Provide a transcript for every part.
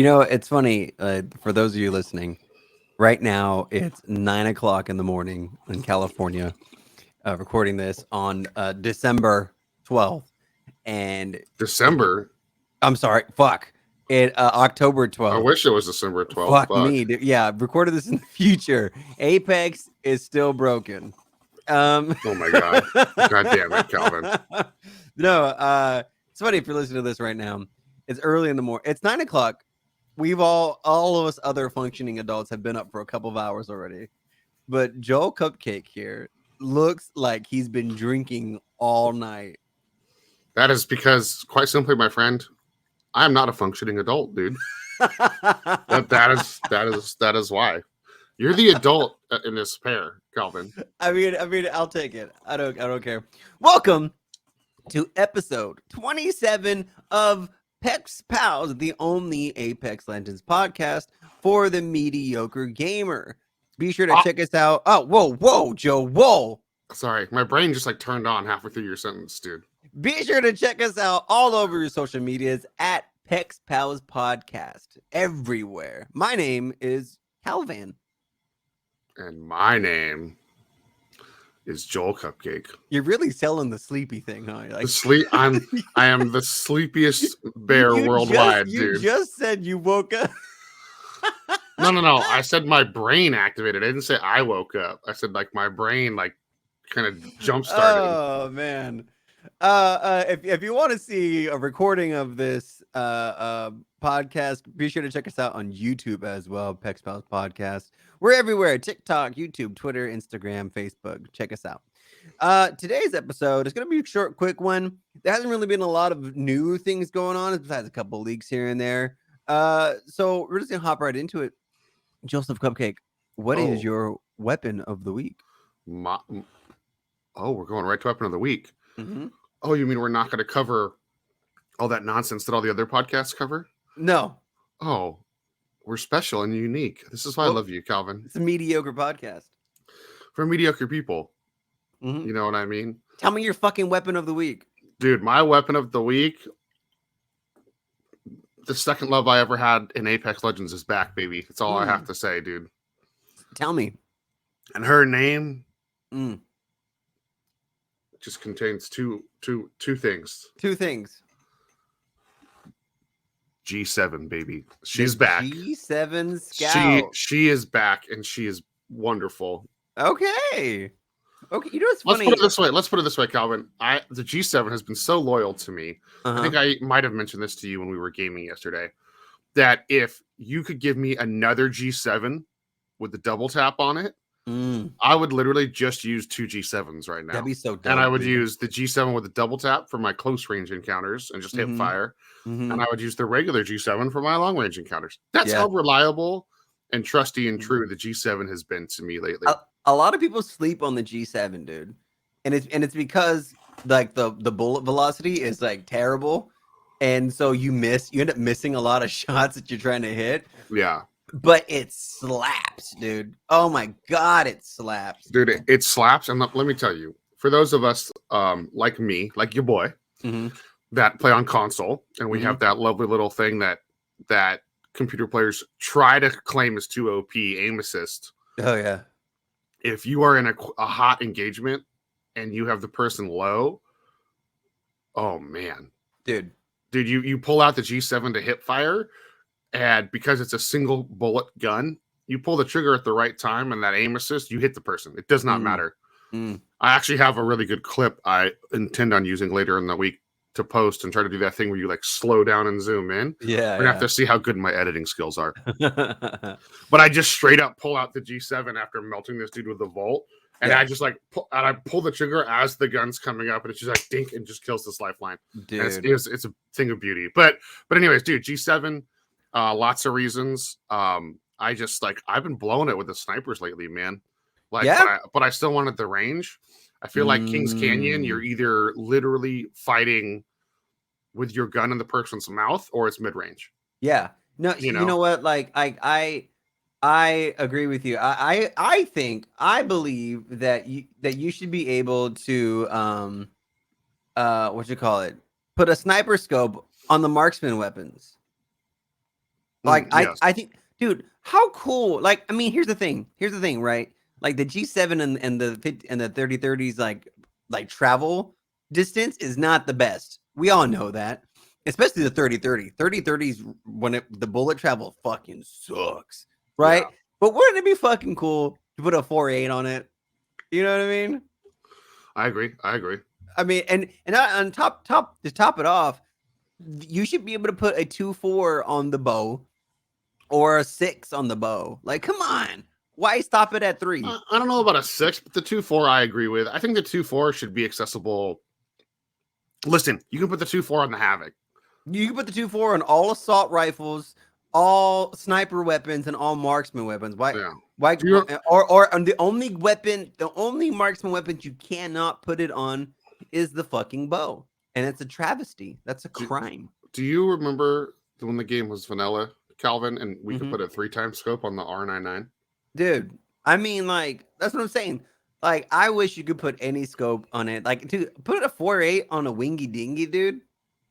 It's funny for those of you listening. Right now, it's 9 o'clock in the morning in California. Recording this on December 12th, and December. I'm sorry, fuck it, October I 12th. wish it was December 12th. Fuck me, dude. Yeah, recorded this in the future. Apex is still broken. Oh my god. God damn it, Calvin. No, it's funny if you're listening to this right now. It's early in the morning. It's 9 o'clock. We've all of us other functioning adults have been up for a couple of hours already. But JoelCupcake here looks like he's been drinking all night. That is because, quite simply, my friend, I am not a functioning adult, dude. that is why. You're the adult in this pair, Calvin. I mean, I'll take it. I don't care. Welcome to episode 27 of PexPals, the only Apex Legends podcast for the mediocre gamer. Be sure to check us out. Oh, whoa, Joe, whoa. Sorry, my brain just turned on halfway through your sentence, dude. Be sure to check us out all over your social medias at PexPals Podcast everywhere. My name is CowVan. And my name is JoelCupcake. You're really selling the sleepy thing, huh? You're like, I am the sleepiest bear worldwide, dude. You just said you woke up. No. I said my brain activated. I didn't say I woke up. I said my brain kind of jump started. Oh man. If you want to see a recording of this podcast, be sure to check us out on YouTube as well. PexPals Podcast. We're everywhere: TikTok, YouTube, Twitter, Instagram, Facebook. Check us out. Today's episode is going to be a short, quick one. There hasn't really been a lot of new things going on besides a couple leaks here and there. So we're just gonna hop right into it. Joseph Cupcake, what is your weapon of the week? We're going right to weapon of the week. Mm-hmm. Oh, you mean we're not going to cover all that nonsense that all the other podcasts cover? No. Oh, we're special and unique. This is why I love you, Calvin. It's a mediocre podcast. For mediocre people. Mm-hmm. You know what I mean? Tell me your fucking weapon of the week. Dude, my weapon of the week, the second love I ever had in Apex Legends is back, baby. That's all I have to say, dude. Tell me. And her name just contains two things. Two things. G7, baby. She's back. G7 Scout. She is back, and she is wonderful. Okay. You know what's funny? Let's put it this way, Calvin. The G7 has been so loyal to me. I think I might have mentioned this to you when we were gaming yesterday. That if you could give me another G7 with the double tap on it, I would literally just use two G7s right now. That'd be so dope. And I would use the G7 with the double tap for my close range encounters and just hip fire. And I would use the regular G7 for my long range encounters. That's how reliable and trusty and true the G7 has been to me lately. A lot of people sleep on the G7, dude. And it's because the bullet velocity is terrible. And so you end up missing a lot of shots that you're trying to hit. Yeah. But it slaps, dude. Oh my god, it slaps. Dude, it slaps. And let me tell you, for those of us like me, like your boy, that play on console, and we have that lovely little thing that computer players try to claim as 2 OP aim assist. Oh yeah. If you are in a hot engagement and you have the person low, oh man. Dude, you pull out the G7 to hip fire. And because it's a single bullet gun, you pull the trigger at the right time and that aim assist, you hit the person. It does not matter. I actually have a really good clip I intend on using later in the week to post and try to do that thing where you slow down and zoom in. Yeah. We're going to have to see how good my editing skills are. But I just straight up pull out the G7 after melting this dude with the Volt. And I just I pull the trigger as the gun's coming up, and it's just dink, and just kills this lifeline. Dude. It's a thing of beauty. But anyways, dude, G7, lots of reasons. I've been blowing it with the snipers lately, man. But I still wanted the range. I feel like Kings Canyon, you're either literally fighting with your gun in the person's mouth, or it's mid range. Yeah. No, you know what? I agree with you. I believe that you should be able to put a sniper scope on the marksman weapons. Like Yes. I think, dude, how cool! Like, I mean, here's the thing, right? Like the G7 and the 50 and the 3030s, like travel distance is not the best. We all know that, especially the 3030. 3030s when the bullet travel fucking sucks, right? Yeah. But wouldn't it be fucking cool to put a 4.8 on it? You know what I mean? I agree. I mean, and on top to top it off, you should be able to put a 2.4 on the bow or a 6 on the bow. Like, come on. Why stop it at 3? I don't know about a 6, but the 2.4 I agree with. I think the 2.4 should be accessible. Listen, you can put the 2.4 on the Havoc. You can put the 2.4 on all assault rifles, all sniper weapons, and all marksman weapons. Why? Yeah. Why? Or on the only marksman weapons you cannot put it on is the fucking bow, and it's a travesty. That's a crime. Do you remember when the game was vanilla, Calvin, and we could put a 3x scope on the R99? Dude, I mean, like, that's what I'm saying. Like, I wish you could put any scope on it. Like, dude, put a 4.8 on a wingy dingy, dude.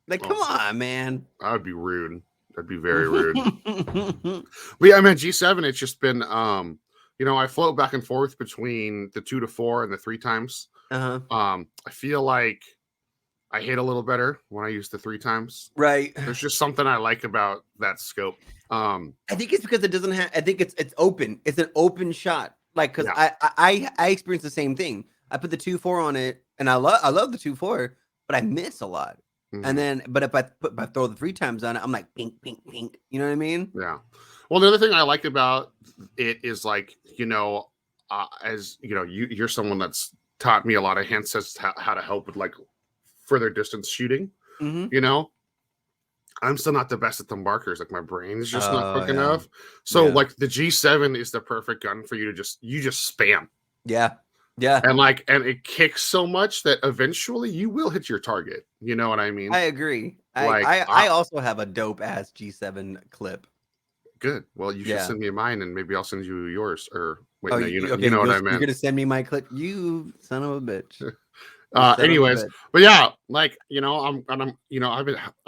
Like, come on, man. That would be rude. That'd be very rude. But yeah, I mean, G7, it's just been, I float back and forth between the 2-4 and the 3x. I feel like I hit a little better when I use the 3x. Right. There's just something I like about that scope. I think it's because it doesn't have. I think it's open. It's an open shot. Like, because I experienced the same thing. I put the 2.4 on it, and I love the 2.4, but I miss a lot. And then, but if I throw the 3x on it, I'm like pink, pink, pink. You know what I mean? Yeah. Well, the other thing I like about it is, like, as you're someone that's taught me a lot of hints as to how to help with like further distance shooting. I'm still not the best at the markers. Like, my brain is just not quick enough. So like the G7 is the perfect gun for you to just spam. Yeah. Yeah. And it kicks so much that eventually you will hit your target. You know what I mean? I agree. I also have a dope ass G7 clip. Good. Well, you should send me mine, and maybe I'll send you yours. Or wait, no, you know what I meant. You're gonna send me my clip, you son of a bitch. Anyways, but yeah, like, I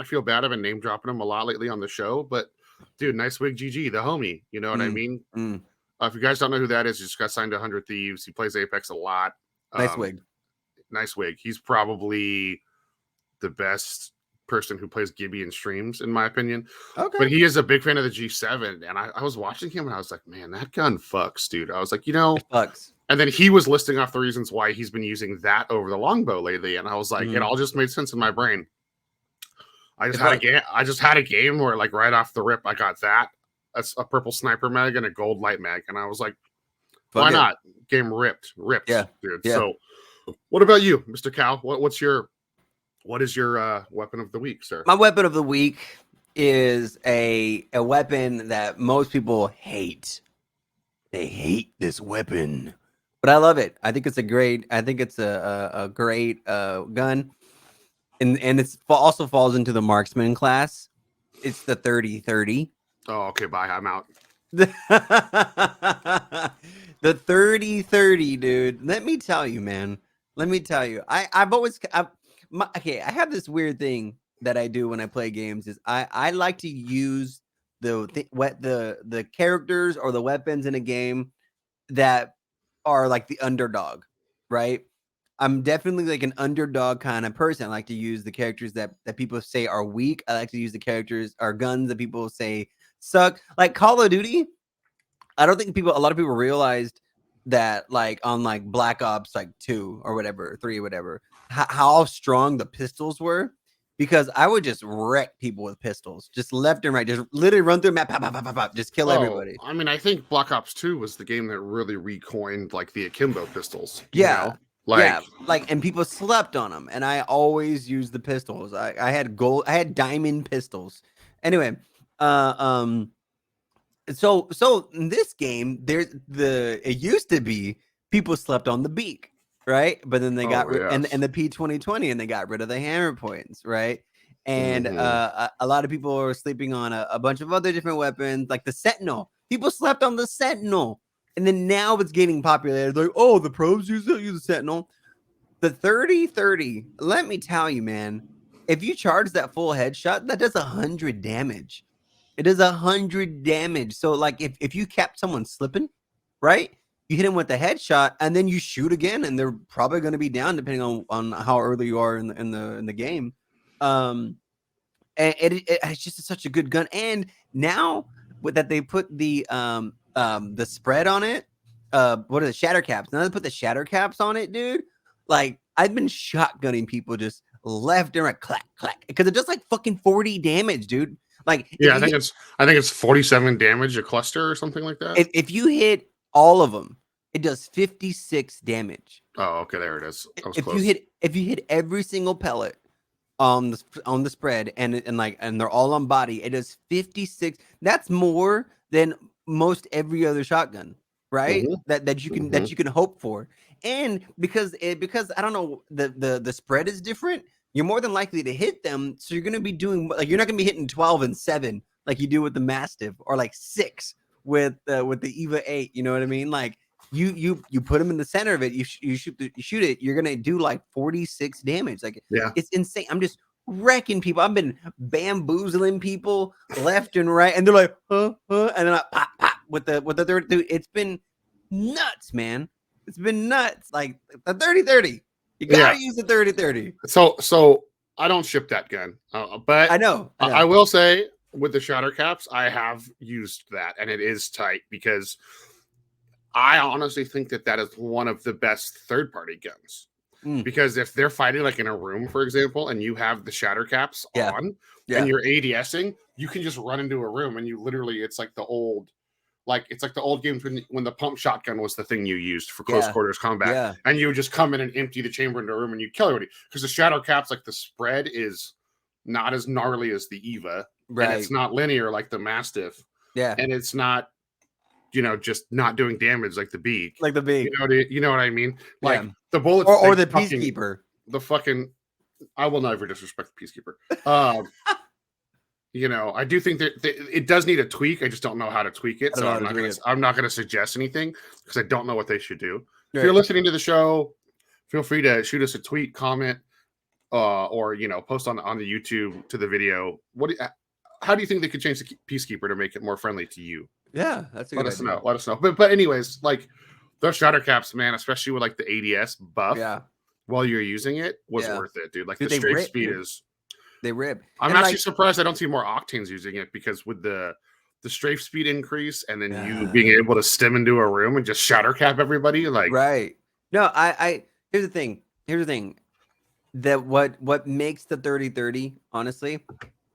feel bad. I've been name dropping him a lot lately on the show, but dude, nice wig, GG, the homie. You know what I mean? If you guys don't know who that is, he just got signed to 100 Thieves. He plays Apex a lot. Nice wig. Nice wig. He's probably the best person who plays Gibby and streams, in my opinion. Okay. But he is a big fan of the G7, and I was watching him, and I was like, man, that gun fucks, dude. I was like, it fucks. And then he was listing off the reasons why he's been using that over the longbow lately, and I was like, it all just made sense in my brain. I just had a game where, like, right off the rip, I got that. That's a purple sniper mag and a gold light mag, and I was like, why not? Game ripped, yeah, dude. Yeah. So, what about you, Mr. Cow? What is your weapon of the week, sir? My weapon of the week is a weapon that most people hate. They hate this weapon, but I love it. I think it's a great gun, and it's also falls into the marksman class. It's the 3030. Oh, okay, bye. I'm out. The 3030, dude. Let me tell you, man. Let me tell you. I have this weird thing that I do when I play games. Is I like to use the characters or the weapons in a game that are like the underdog, right? I'm definitely like an underdog kind of person. I like to use the characters that people say are weak. I like to use the characters or guns that people say suck. Like Call of Duty, I don't think a lot of people realized that, like, on like Black Ops like 2 or whatever, 3 or whatever, how strong the pistols were, because I would just wreck people with pistols, just left and right, just literally run through the map, pop, pop, pop, pop, just kill everybody. I mean, I think Black Ops 2 was the game that really recoined like the akimbo pistols. And people slept on them, and I always used the pistols. I had diamond pistols. Anyway, so in this game, it used to be people slept on the beak, right? But then they got and the P2020, and they got rid of the hammer points, right? And a lot of people are sleeping on a bunch of other different weapons, like the Sentinel. People slept on the Sentinel, and then now it's getting populated. Like, oh, the pros use the Sentinel. The 3030. Let me tell you, man, if you charge that full headshot, that does 100 damage. It does 100 damage. So like if you cap someone slipping, right? You hit him with a headshot and then you shoot again, and they're probably going to be down depending on how early you are in the game. And it's just such a good gun. And now with that they put the spread on it, what are the shatter caps? Now they put the shatter caps on it, dude. Like I've been shotgunning people just left and right, clack clack, because it does like fucking 40 damage, dude. Like Yeah, I think it's 47 damage a cluster or something like that. if you hit all of them, it does 56 damage. Oh, okay, there it is. I was If close. you hit every single pellet on the spread and they're all on body, it does 56. That's more than most every other shotgun, right? Mhm, That you mhm. can hope for. And because I don't know, the spread is different, you're more than likely to hit them. So you're gonna be doing like you're not gonna be hitting 12 and 7 like you do with the Mastiff, or like 6 with the Eva 8. You know what I mean? Like you put them in the center of it, you shoot it, you're gonna do like 46 damage. Like Yeah, it's insane. I'm just wrecking people. I've been bamboozling people left and right, and they're like, huh, and then I pop, pop with the third dude. It's been nuts, man. It's been nuts. Like the 30-30. You yeah. gotta use the 30-30. So I don't ship that gun, but I know. I will say with the shatter caps, I have used that, and it is tight because I honestly think that is one of the best third party guns. Mm, Because if they're fighting like in a room, for example, and you have the shatter caps yeah. on and Yeah. you're ADSing, you can just run into a room and you literally, it's like the old games when the pump shotgun was the thing you used for close Yeah. quarters combat, Yeah. and you would just come in and empty the chamber into a room and you kill everybody. Because the shadow caps, like the spread is not as gnarly as the Eva, and Right. it's not linear like the Mastiff, Yeah. and it's not, just not doing damage like the Beak. Like the big. You know what I mean? Like Yeah. the bullets Or they the fucking Peacekeeper. the fucking I will never disrespect the Peacekeeper. I do think that it does need a tweak. I just don't know how to tweak it, I don't so know how to tweak it. I'm not gonna suggest anything because I don't know what they should do. If Right. you're listening to the show, feel free to shoot us a tweet, comment, or post on the YouTube to the video. How do you think they could change the Peacekeeper to make it more friendly to you? Yeah, that's a good idea. Let us know. But anyways, like those shatter caps, man, especially with like the ADS buff, Yeah. while you're using it, was Yeah. worth it, dude. Like Dude, the they strafe rip, speed dude. is. They rip. I'm And actually like, surprised I don't see more Octanes using it, because with the strafe speed increase and then you Yeah. being able to stem into a room and just shatter cap everybody, like right. No, I here's the thing. That what makes the 30-30, honestly,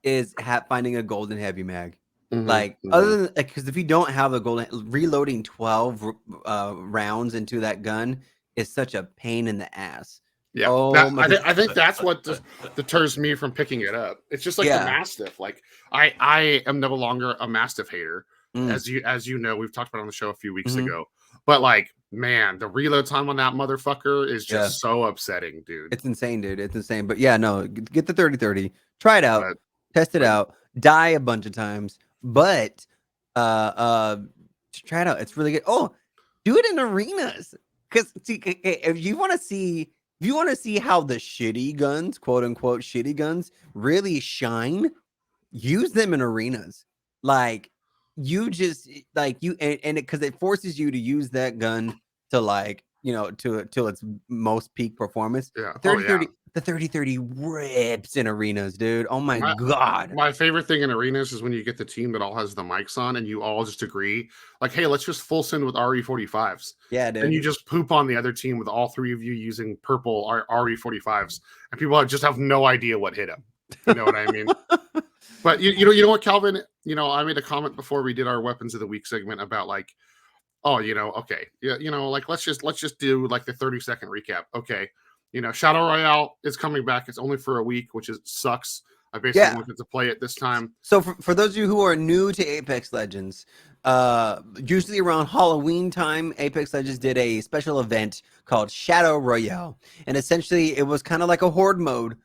is finding a golden heavy mag. Like other than, because if you don't have a golden, reloading 12 rounds into that gun is such a pain in the ass. yeah. Oh my I think that's what deters me from picking it up. It's just like the Yeah. Mastiff. Like I am no longer a Mastiff hater, Mm. as you know, we've talked about on the show a few weeks Mhm. ago. But like, man, the reload time on that motherfucker is just Yeah. so upsetting, dude. It's insane, dude. It's insane. But yeah, no, get the 30-30. Try it out. But Test it but- out. Die a bunch of times. But try it out. It's really good. Oh, do it in arenas. Because if you want to see how the shitty guns, quote unquote shitty guns, really shine, use them in arenas. Like you just like you and because it forces you to use that gun to like till its most peak performance. yeah. The Oh yeah. 30-30 rips in arenas, dude. Oh my My- god. My favorite thing in arenas is when you get the team that all has the mics on and you all just agree, like, hey, let's just full send with RE45s. Yeah, And dude. you just poop on the other team with all three of you using purple RE45s. And people just have no idea what hit them. You know what I mean? But you know what, Calvin? I made a comment before we did our Weapons of the Week segment about like, oh, okay. Yeah, like let's just do like the 30-second recap. Okay. Shadow Royale is coming back. It's only for a week, which sucks. I basically wanted to play it this time. So for those of you who are new to Apex Legends, usually around Halloween time, Apex Legends did a special event called Shadow Royale, and essentially it was kind of like a horde mode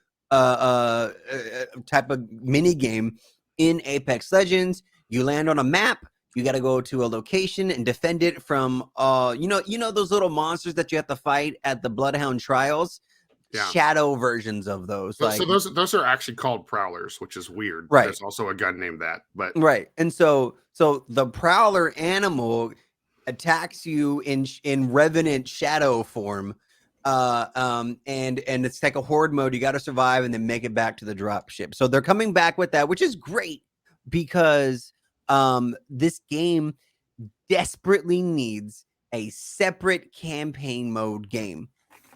type of mini game in Apex Legends. You land on a map. You got to go to a location and defend it from those little monsters that you have to fight at the Bloodhound Trials. shadow versions of those. So, like those are actually called prowlers, which is weird. Right. There's also a gun named that, but right. And so the prowler animal attacks you in revenant shadow form. And it's like a horde mode. You got to survive and then make it back to the drop ship. So they're coming back with that, which is great because this game desperately needs a separate campaign mode game,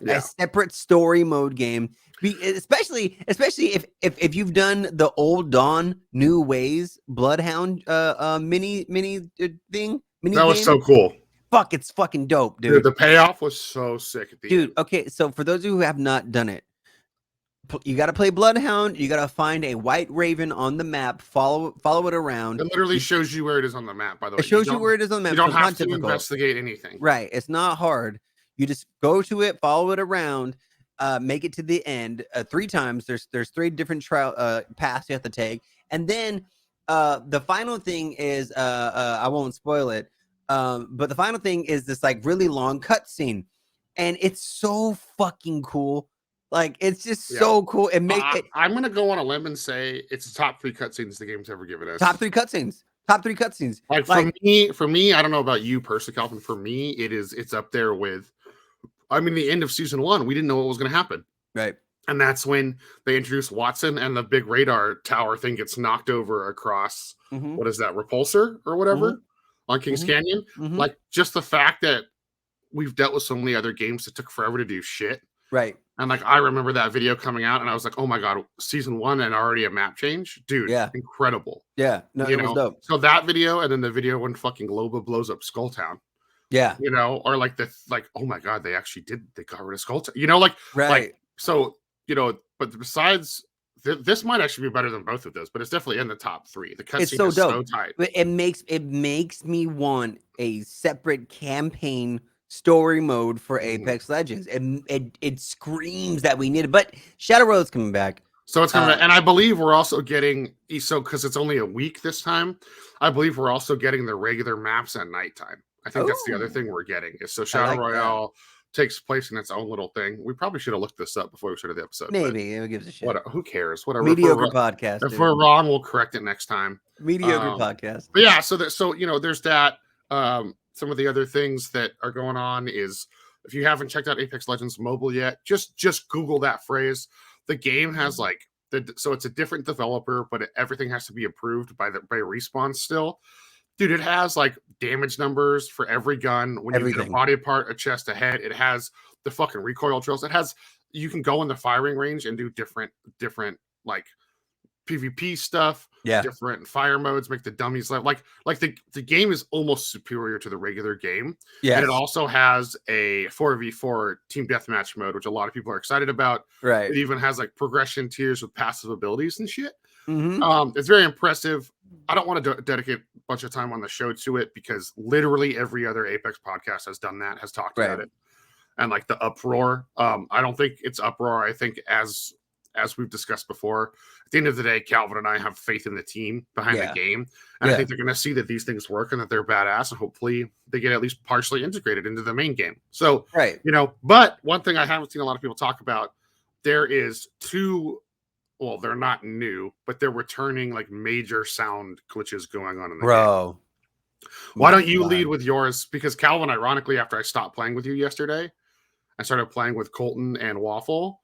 a separate story mode game. Especially if you've done the Old Dawn New Ways Bloodhound mini thing. That was so cool. Fuck, it's fucking dope, dude. The payoff was so sick at the end. Okay, so for those of you who have not done it, you got to play Bloodhound. You got to find a white raven on the map. Follow it around. It literally shows you where it is on the map. By the way, it shows you where it is on the map. You don't have to investigate anything. Right, it's not hard. You just go to it, follow it around, make it to the end 3 times. There's 3 different paths you have to take, and then the final thing is I won't spoil it, but the final thing is this like really long cutscene, and it's so fucking cool. Like it's just so cool. I'm gonna go on a limb and say it's the top 3 cutscenes the game's ever given us. Top 3 cutscenes. Like for me, I don't know about you personally, Calvin. For me, it's up there with. I mean, the end of season 1, we didn't know what was going to happen. Right. And that's when they introduced Watson and the big radar tower thing gets knocked over across, what is that, repulsor or whatever on Kings Canyon? Like, just the fact that we've dealt with so many other games that took forever to do shit. Right. And, like, I remember that video coming out and I was like, oh my God, season 1 and already a map change? Dude, incredible. Yeah. No, it was dope. So that video and then the video when fucking Loba blows up Skulltown. Yeah. Or like oh my God, they got rid of Skulltown. Right. Like, so, but besides, this might actually be better than both of those, but it's definitely in the top 3. The cutscene is so tight. It makes me want a separate campaign story mode for Apex Legends. It screams that we need it, but Shadow Road's coming back. So it's coming back. And I believe we're also getting, because it's only a week this time, I believe we're also getting the regular maps at nighttime. I think that's the other thing we're getting. So Shadow Royale takes place in its own little thing. We probably should have looked this up before we started the episode. Maybe it gives a shit. Who cares? Whatever. Mediocre podcast. If we're wrong, we'll correct it next time. Mediocre podcast. But yeah, so there's that. Some of the other things that are going on is if you haven't checked out Apex Legends Mobile yet, just Google that phrase. The game has so it's a different developer, but everything has to be approved by Respawn still. Dude, it has like damage numbers for every gun. When you get a body part, a chest, a head, it has the fucking recoil drills. You can go in the firing range and do different like PvP stuff, different fire modes, make the dummies like the game is almost superior to the regular game. Yeah. And it also has a 4v4 team deathmatch mode, which a lot of people are excited about. Right. It even has like progression tiers with passive abilities and shit. It's very impressive. I don't want to dedicate a bunch of time on the show to it because literally every other Apex podcast has done that, has talked about it. And like the uproar. I don't think it's uproar. I think as we've discussed before, at the end of the day, Calvin and I have faith in the team behind the game. And I think they're going to see that these things work and that they're badass. And hopefully they get at least partially integrated into the main game. So, but one thing I haven't seen a lot of people talk about, there is 2, well, they're not new, but they're returning like major sound glitches going on in the game. Why don't you lead with yours? Because Calvin, ironically, after I stopped playing with you yesterday, I started playing with Colton and Waffle.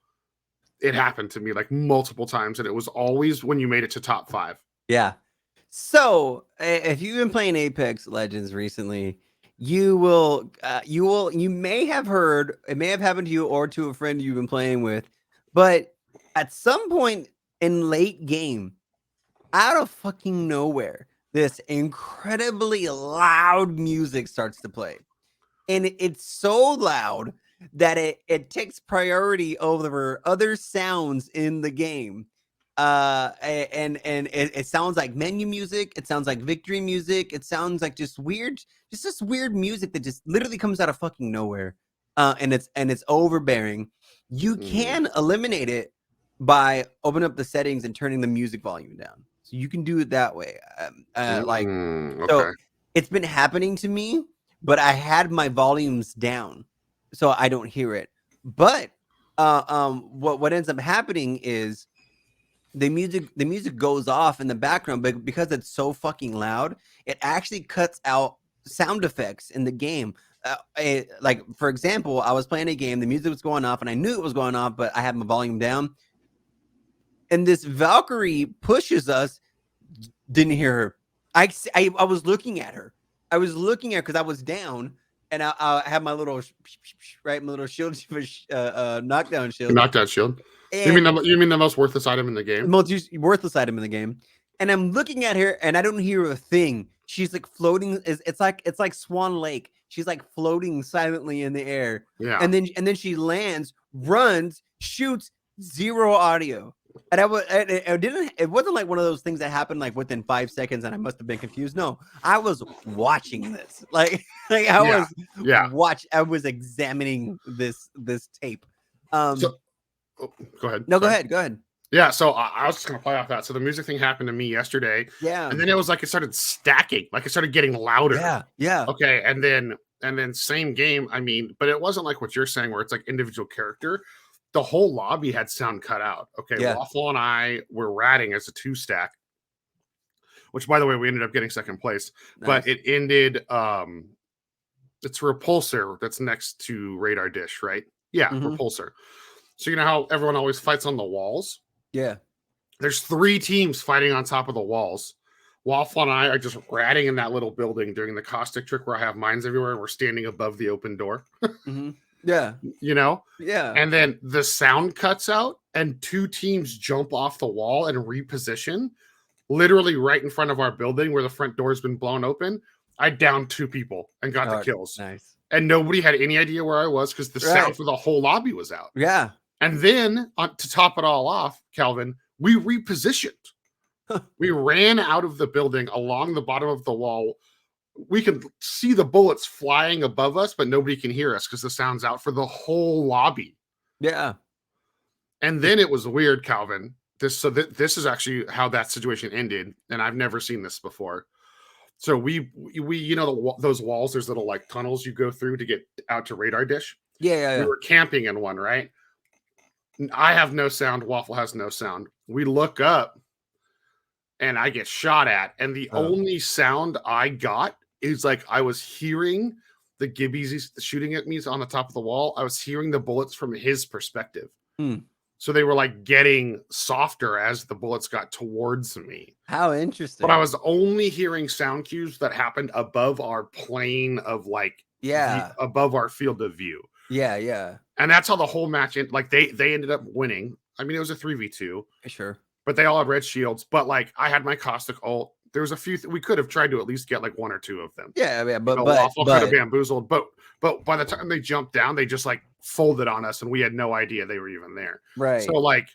It happened to me like multiple times, and it was always when you made it to top 5. Yeah. So if you've been playing Apex Legends recently, you may have heard, it may have happened to you or to a friend you've been playing with, but at some point in late game, out of fucking nowhere, this incredibly loud music starts to play. And it's so loud that it takes priority over other sounds in the game. And it sounds like menu music, it sounds like victory music, it sounds like just this weird music that just literally comes out of fucking nowhere. And it's overbearing. You can eliminate it by opening up the settings and turning the music volume down. So you can do it that way. So it's been happening to me, but I had my volumes down so I don't hear it. But what ends up happening is the music goes off in the background, but because it's so fucking loud, it actually cuts out sound effects in the game. Like for example, I was playing a game, the music was going off, and I knew it was going off, but I had my volume down. And this Valkyrie pushes us. Didn't hear her. I was looking at her. I was looking at her because I was down, and I had my little right, my little shield, knockdown shield. Knockdown shield. You And mean the most worthless item in the game? most worthless item in the game. And I'm looking at her, and I don't hear a thing. She's like floating. It's like Swan Lake. She's like floating silently in the air. Yeah. And then she lands, runs, shoots, zero audio. And it wasn't like one of those things that happened like within 5 seconds, and I must have been confused. No, I was watching this. I was examining this tape. So, go ahead. No, go ahead. Yeah, so I was just gonna play off that. So the music thing happened to me yesterday. Yeah. And then it was like it started stacking, like it started getting louder. Yeah. Okay, and then same game. I mean, but it wasn't like what you're saying, where it's like individual character. The whole lobby had sound cut out. Okay, Yeah. Waffle and I were ratting as a 2-stack, which by the way, we ended up getting second place. Nice. But it ended. It's Repulsor that's next to Radar Dish, right? Yeah, Repulsor. So you know how everyone always fights on the walls? Yeah. There's 3 teams fighting on top of the walls. Waffle and I are just ratting in that little building doing the caustic trick where I have mines everywhere and we're standing above the open door. Yeah. You know? Yeah. And then the sound cuts out and 2 teams jump off the wall and reposition literally right in front of our building where the front door has been blown open. I downed 2 people and got the kills. Nice. And nobody had any idea where I was because the sound for the whole lobby was out. Yeah. And then to top it all off, Calvin, we repositioned. We ran out of the building along the bottom of the wall. We can see the bullets flying above us, but nobody can hear us because the sound's out for the whole lobby. Yeah. And then it was weird, Calvin. This is actually how that situation ended, and I've never seen this before. So we you know those walls, there's little like tunnels you go through to get out to Radar Dish. Yeah. We were camping in one, right? I have no sound. Waffle has no sound. We look up and I get shot at. And the only sound I got is like I was hearing the Gibbies shooting at me on the top of the wall. I was hearing the bullets from his perspective. So they were like getting softer as the bullets got towards me. How interesting. But I was only hearing sound cues that happened above our plane of like, above our field of view. Yeah. And that's how the whole match ended. Like they ended up winning. I mean, it was a 3v2. Sure. But they all had red shields. But like I had my caustic ult. There was a few we could have tried to at least get like 1 or 2 of them. Yeah, but Waffle could have bamboozled. But by the time they jumped down, they just like folded on us and we had no idea they were even there. Right. So like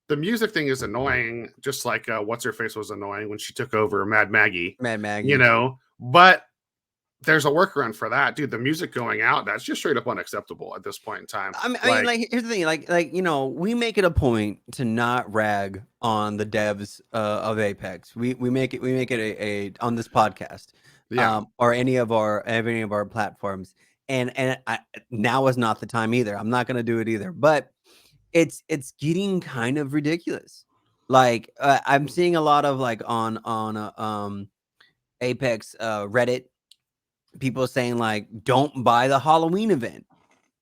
the music thing is annoying, just like what's her face was annoying when she took over Mad Maggie. You know, but there's a workaround for that, dude. The music going out, that's just straight up unacceptable at this point in time. I mean, here's the thing, like you know, we make it a point to not rag on the devs of Apex. We make it a on this podcast, or any of our platforms. And now is not the time either. I'm not gonna do it either. But it's getting kind of ridiculous. Like I'm seeing a lot of like on Apex Reddit. People saying like, don't buy the Halloween event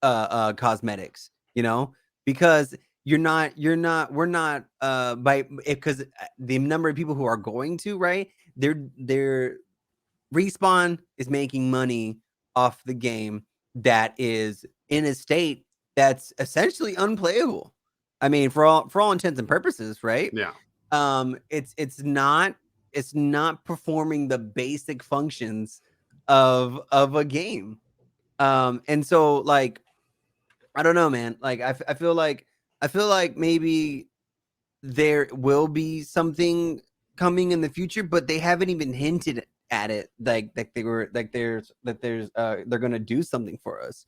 cosmetics, you know, because we're not because the number of people who are going to, right, their Respawn is making money off the game that is in a state that's essentially unplayable. I mean, for all intents and purposes, right? Yeah. It's not performing the basic functions of a game. And so like I don't know, man. Like I feel like maybe there will be something coming in the future, but they haven't even hinted at it they're gonna do something for us.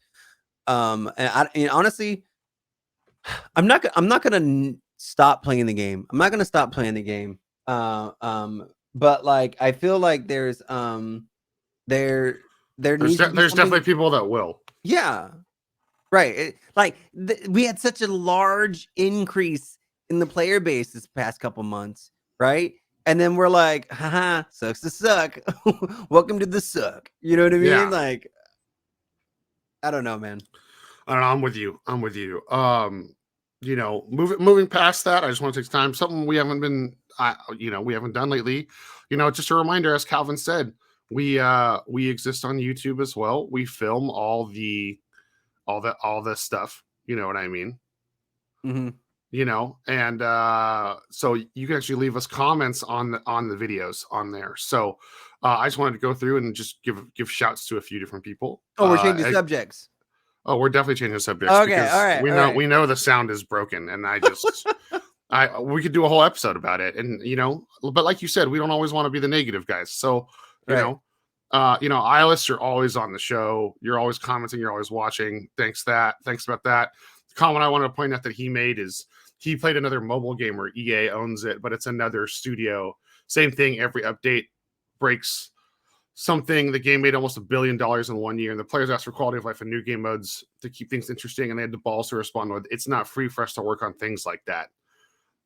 And honestly, I'm not gonna stop playing the game. I'm not gonna stop playing the game. But like I feel like there's definitely people that will. Yeah. Right. We had such a large increase in the player base this past couple months, right? And then we're like, haha, sucks to suck. Welcome to the suck. You know what I mean? Yeah. Like, I don't know, man. I don't know, I'm with you. I'm with you. Moving past that, I just want to take time. Something we haven't been, we haven't done lately. Just a reminder, as Calvin said, we exist on YouTube as well. We film all the stuff. You know what I mean? Mm-hmm. And so you can actually leave us comments on the videos on there. So I just wanted to go through and just give shouts to a few different people. Oh, we're changing subjects. Oh, we're definitely changing subjects. Okay, because all right. we know the sound is broken, and we could do a whole episode about it. And but like you said, we don't always want to be the negative guys. So Ilis, you're always on the show. You're always commenting. You're always watching. Thanks about that. The comment I wanted to point out that he made is he played another mobile game where EA owns it, but it's another studio. Same thing. Every update breaks something. The game made almost $1 billion in 1 year, and the players asked for quality of life and new game modes to keep things interesting, and they had the balls to respond with, "It's not free for us to work on things like that."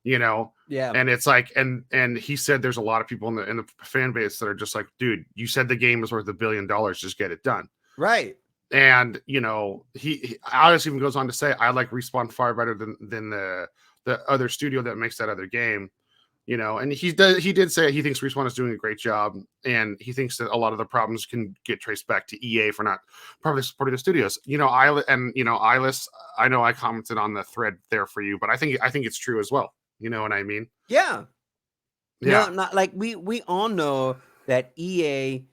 Yeah. And it's like, and he said there's a lot of people in the fan base that are just like, dude, you said the game is worth $1 billion, just get it done. Right. And he Alex even goes on to say, I like Respawn far better than the other studio that makes that other game. And he did say he thinks Respawn is doing a great job, and he thinks that a lot of the problems can get traced back to EA for not probably supporting the studios. Ilis, I know I commented on the thread there for you, but I think it's true as well. You know what I mean? Yeah. Yeah. No, not like we all know that EA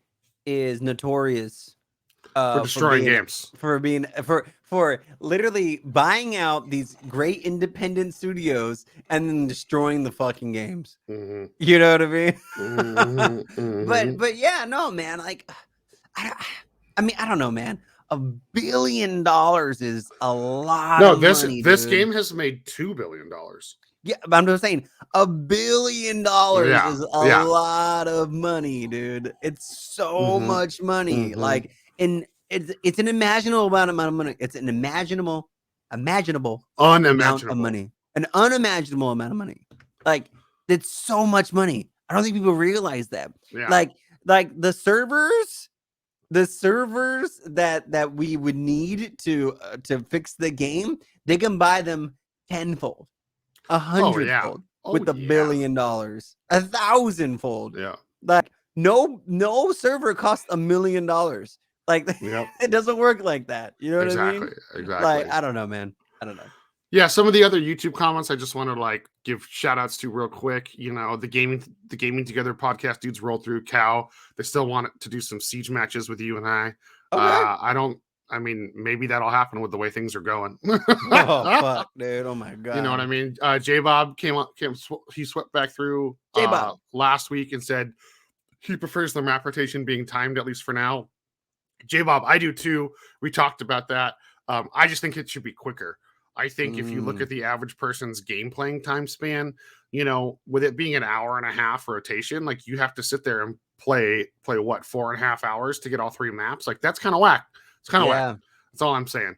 is notorious for destroying games, for literally buying out these great independent studios and then destroying the fucking games. Mm-hmm. You know what I mean? Mm-hmm. But yeah, no, man. Like, I mean, I don't know, man. $1 billion is a lot. No, of money, this dude. game has made $2 billion. Yeah, but I'm just saying, $1 billion is a lot of money, dude. It's so much money. Mm-hmm. Like, and it's an imaginable amount of money. It's an imaginable amount of money. An unimaginable amount of money. Like, it's so much money. I don't think people realize that. Yeah. Like the servers that we would need to fix the game, they can buy them tenfold. 100-fold with $1 billion, 1,000-fold. Yeah. Like no server costs $1 million. Like it doesn't work like that. You know what I mean? Exactly. Like, I don't know, man. I don't know. Yeah, some of the other YouTube comments I just want to give shout outs to real quick. The gaming together podcast dudes roll through Cow. They still want to do some siege matches with you and I. Okay. I mean, maybe that'll happen with the way things are going. Oh fuck, dude! Oh my god. You know what I mean? J-Bob he swept back through last week and said he prefers the map rotation being timed, at least for now. J-Bob, I do too. We talked about that. I just think it should be quicker. I think if you look at the average person's game playing time span, with it being an hour and a half rotation, like you have to sit there and play what, 4.5 hours to get all 3 maps. Like that's kind of whack. It's kind of whack. That's all I'm saying.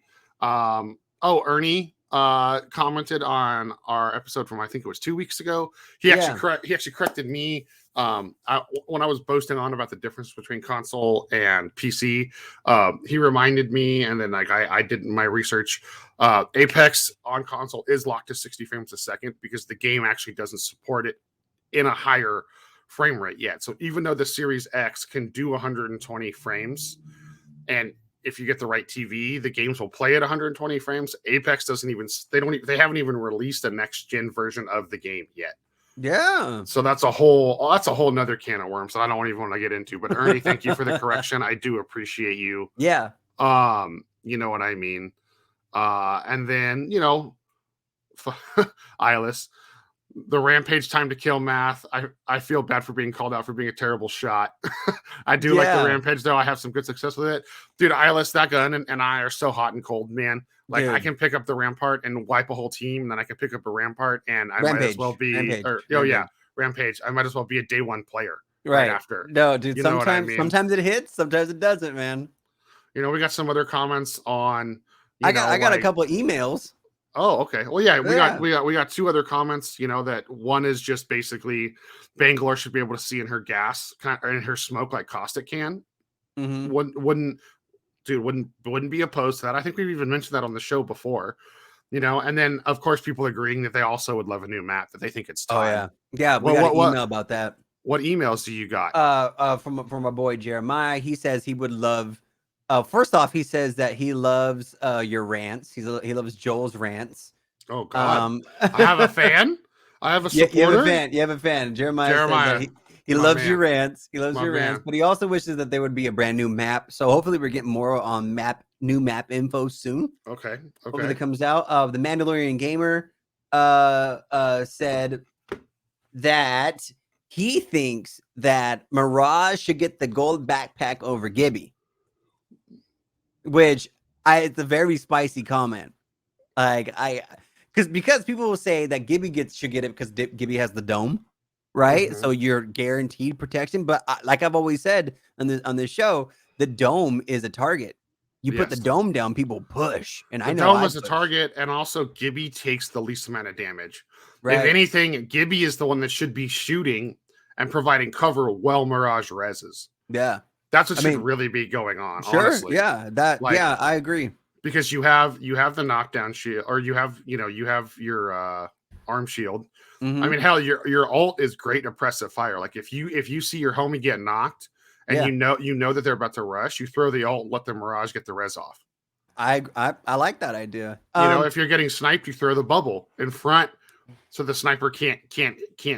Ernie commented on our episode from, I think it was 2 weeks ago. He actually corrected me. When I was boasting on about the difference between console and PC, he reminded me, and then I did my research. Apex on console is locked to 60 frames a second because the game actually doesn't support it in a higher frame rate yet. So even though the Series X can do 120 frames, and if you get the right TV, the games will play at 120 frames. Apex they haven't even released a next gen version of the game yet. Yeah. So that's a whole nother can of worms that I don't even want to get into. But Ernie, thank you for the correction. I do appreciate you. Yeah. You know what I mean? And then, Ilis, the Rampage time to kill math. I feel bad for being called out for being a terrible shot. I do like the Rampage, though. I have some good success with it. Dude, Ilis, that gun and I are so hot and cold, man. Like, dude. I can pick up the Rampart and wipe a whole team, and then I can pick up a Rampart, and I might as well be Rampage. I might as well be a day one player right after. No, dude, sometimes it hits, sometimes it doesn't, man. We got some other comments on I got a couple of emails. Oh, okay. Well, yeah, Yeah. we got two other comments. That one is just basically Bangalore should be able to see in her gas or in her smoke like caustic can. Mm-hmm. Wouldn't be opposed to that. I think we've even mentioned that on the show before. And then of course people agreeing that they also would love a new map, that they think it's time. Yeah. We got an email about that. What emails do you got? From my boy Jeremiah. He says he would love. First off, he says that he loves your rants. He loves Joel's rants. Oh God, I have a fan. I have a supporter. You have a fan. Jeremiah says that he loves your rants. He loves your rants, but he also wishes that there would be a brand new map. So hopefully we're getting more on new map info soon. Okay. Hopefully that comes out. The Mandalorian Gamer said that he thinks that Mirage should get the gold backpack over Gibby, which it's a very spicy comment. Like because people will say that Gibby should get it because Gibby has the dome, right? Mm-hmm. So you're guaranteed protection. But like I've always said on this show, the dome is a target. You put the dome down, people push, and I know the dome is a target, and also Gibby takes the least amount of damage. Right. If anything, Gibby is the one that should be shooting and providing cover while Mirage reses. Yeah, that's what should really be going on. Sure, honestly. Yeah, I agree. Because you have the knockdown shield, or you have your arm shield. Mm-hmm. I mean, hell, your ult is great oppressive fire. Like if you see your homie get knocked and you know that they're about to rush, you throw the ult, let the Mirage get the res off. I like that idea. If you're getting sniped, you throw the bubble in front so the sniper can't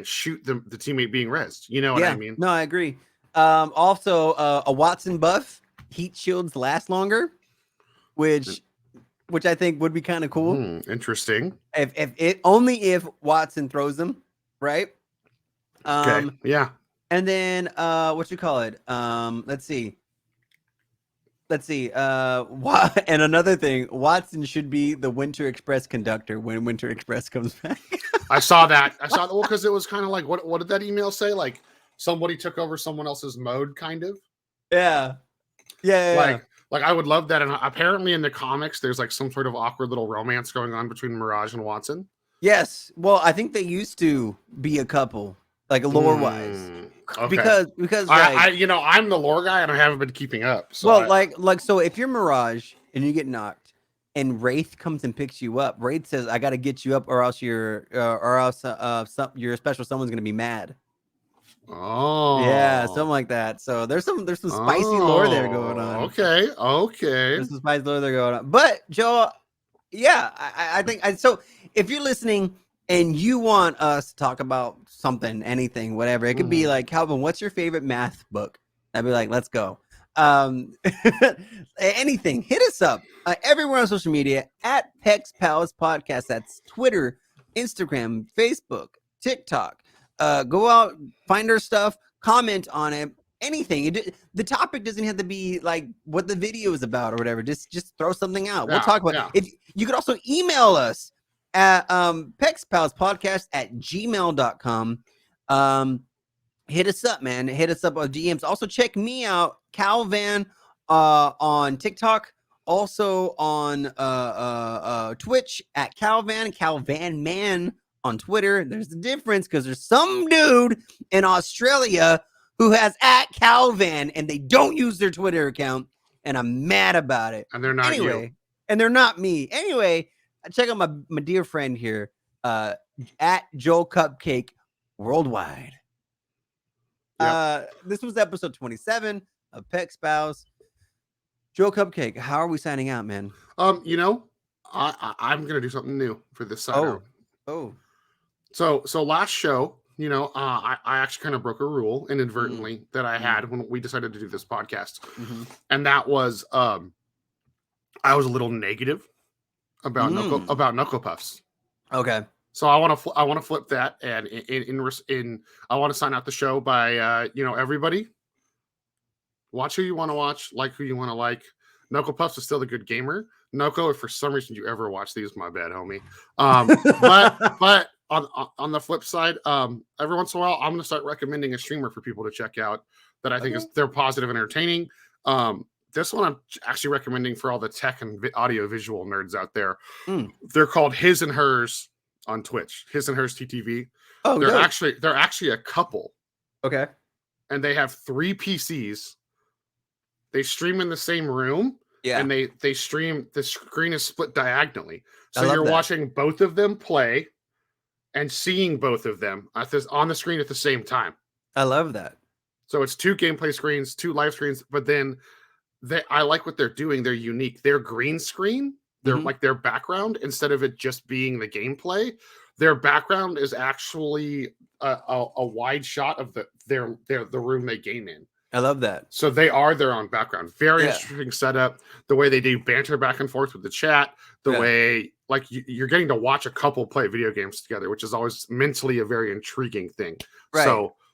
shoot the teammate being rezzed. You know what I mean? No, I agree. Also, a Watson buff, heat shields last longer, which I think would be kind of cool. Interesting. If Watson throws them, right? Okay. Yeah. And then what you call it? Let's see. And another thing, Watson should be the Winter Express conductor when Winter Express comes back. I saw that. Well, because it was kind of like what did that email say? Like somebody took over someone else's mode, kind of. Yeah. Like I would love that. And apparently in the comics, there's like some sort of awkward little romance going on between Mirage and Watson. Yes. Well, I think they used to be a couple, like lore wise. Okay. Because I'm the lore guy and I haven't been keeping up. So so if you're Mirage and you get knocked and Wraith comes and picks you up, Wraith says, I gotta get you up or else your special someone's gonna be mad. Oh yeah, something like that. So there's some spicy lore there going on. Okay. There's some spicy lore there going on. But Joel, I think so. If you're listening and you want us to talk about something, anything, whatever, it could be like, Calvin, what's your favorite math book? I'd be like, let's go. Anything, hit us up everywhere on social media at PexPals Podcast. That's Twitter, Instagram, Facebook, TikTok. Go out, find our stuff, comment on it, anything. The topic doesn't have to be like what the video is about or whatever. Just throw something out. We'll talk about it. If you could also email us at PexPalsPodcast@gmail.com. Hit us up, man. Hit us up on DMs. Also check me out, CowVan, on TikTok. Also on Twitch at CowVan Man on Twitter. There's the difference because there's some dude in Australia who has at CowVan and they don't use their Twitter account, and I'm mad about it. And they're not you. And they're not me. Anyway, check out my dear friend here at JoelCupcake Worldwide. Yep. This was episode 27 of PexPals. JoelCupcake, how are we signing out, man? I'm gonna do something new for this sign out. Oh. So last show, I actually kind of broke a rule inadvertently that I had when we decided to do this podcast. Mm-hmm. And that was I was a little negative about Knuckle Puffs. Okay. So I want to flip that, and I want to sign out the show by everybody watch who you want to watch, like who you want to like. Knuckle Puffs is still the good gamer. Noko, if for some reason you ever watch these, my bad, homie. But on the flip side, every once in a while, I'm going to start recommending a streamer for people to check out that I think they're positive and entertaining. this one I'm actually recommending for all the tech and audio visual nerds out there. Mm. They're called His and Hers on Twitch. His and Hers TTV. Oh, they're dope. actually a couple. Okay. And they have 3 PCs. They stream in the same room. Yeah. And they stream, the screen is split diagonally. So you're that. watching both of them play and seeing both of them on the screen at the same time. I love that. So it's 2 gameplay screens, 2 live screens, but then I like what they're doing. They're unique. They're green screen. They're like their background, instead of it just being the gameplay, their background is actually a wide shot of the room they game in. I love that. So they are their own background. Very interesting setup. The way they do banter back and forth with the chat. The way, like, you're getting to watch a couple play video games together, which is always mentally a very intriguing thing. Right.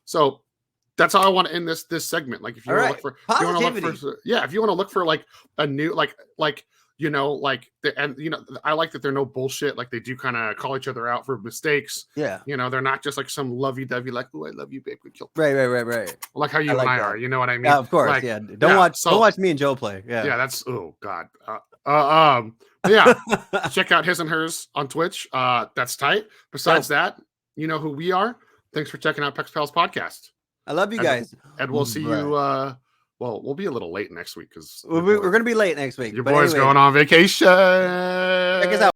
So that's how I want to end this segment. Like, if you want to look for, if you want to look for like a new, like you know, like, and you know, I like that they're no bullshit. Like, they do kind of call each other out for mistakes. Yeah. You know, they're not just like some lovey-dovey, like, oh, I love you, babe. Right. Like how you and I are. You know what I mean? Yeah, of course. Like, yeah. Don't watch me and Joel play. Yeah. Yeah, that's, oh God. Check out His and Hers on Twitch. That's tight. Besides that, you know who we are. Thanks for checking out PexPals podcast. I love you guys. And we'll see you. Well, we'll be a little late next week because we're going to be late next week. Your boy's going on vacation. Check us out.